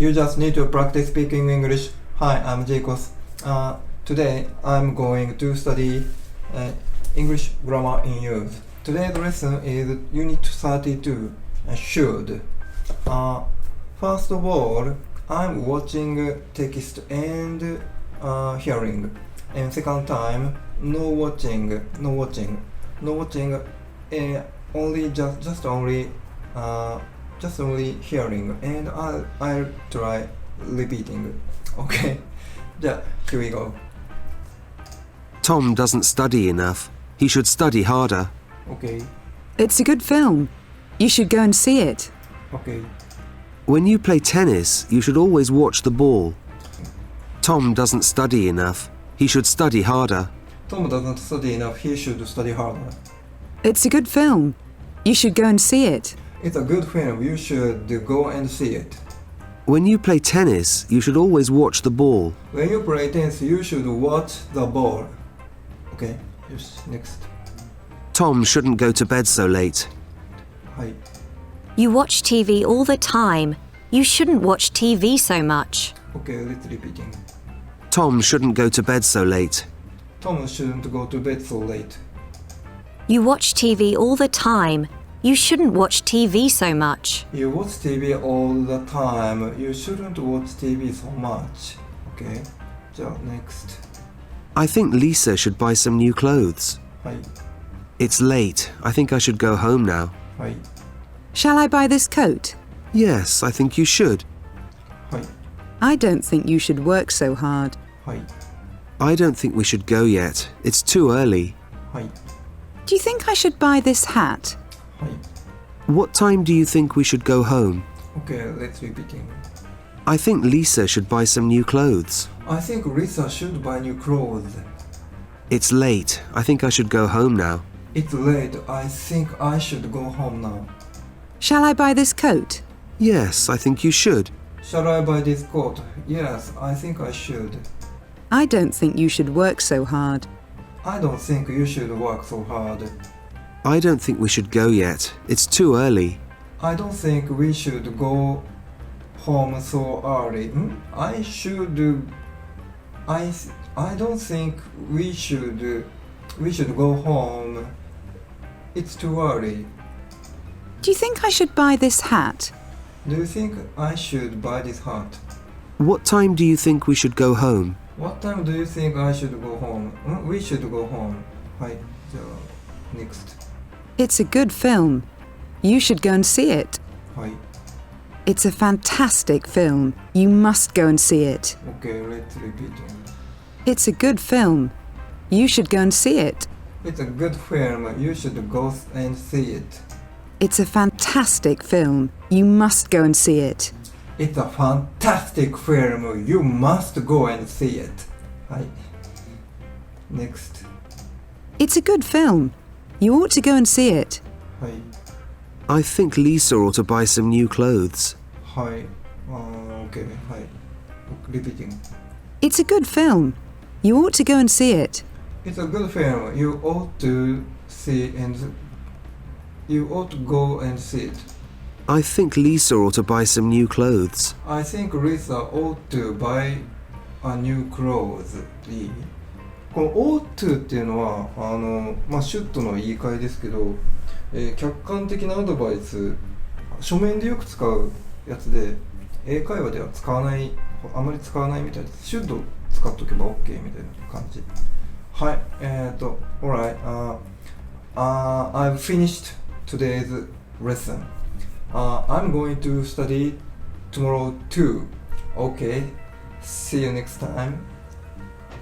You just need to practice speaking English. Hi, I'm Jacobs. Today I'm going to study English grammar in use. Today's lesson is Unit 32, should. First of all, I'm watching text and hearing. And second time, no watching, only just only hearing, and I'll try repeating. Okay, here we go. Tom doesn't study enough. He should study harder. Okay, It's a good film. You should go and see it. okay, When you play tennis, you should always watch the ball. Tom doesn't study enough. He should study harder. Tom doesn't study enough. He should study harder. It's a good film. You should go and see it. It's a good film. You should go and see it. When you play tennis, you should always watch the ball. When you play tennis, you should watch the ball. Okay, yes, next. Tom shouldn't go to bed so late. はい。 You watch TV all the time. You shouldn't watch TV so much. Okay, let's repeating. Tom shouldn't go to bed so late. Tom shouldn't go to bed so late. You watch TV all the time. You shouldn't watch TV so much. You watch TV all the time. You shouldn't watch TV so much. Okay, じゃあ next. I think Lisa should buy some new clothes. はい。 It's late. I think I should go home now. はい。 Shall I buy this coat? Yes, I think you should. はい。 I don't think you should work so hard. はい。 I don't think we should go yet. It's too early. はい。 Do you think I should buy this hat? はい。 What time do you think we should go home? Okay, let's repeating. I think Lisa should buy some new clothes. I think Lisa should buy new clothes. It's late. I think I should go home now. It's late. I think I should go home now. Shall I buy this coat? Yes, I think you should. Shall I buy this coat? Yes, I think I should. I don't think you should work so hard. I don't think you should work so hard. I don't think we should go yet. It's too early. I don't think we should go home so early. I don't think we should go home. It's too early. Do you think I should buy this hat? Do you think I should buy this hat? What time do you think we should go home? What time do you think I should go home? We should go home. はい。じゃあ next. It's a good film. You should go and see it. はい。 It's a fantastic film. You must go and see it. Okay, let's repeat. It's a good film. You should go and see it. It's a good film. You should go and see it. It's a fantastic film. You must go and see it. It's a fantastic film. You must go and see it. はい。Next. It's a good film. You ought to go and see it. はい。 I think Lisa ought to buy some new clothes. はい。Okay. はい。Repeating. It's a good film. You ought to go and see it. It's a good film. You ought to see and you ought to go and see it. I think Lisa ought to buy some new clothes. I think Lisa ought to buy a new clothes. いい？この ought to っていうのはshould の言い換えですけど、客観的なアドバイス、書面でよく使うやつで、英会話ではあまり使わないみたいです。should 使っとけば OK みたいな感じ。はい。alright. I've finished today's lesson. I'm going to study tomorrow too. Okay. See you next time.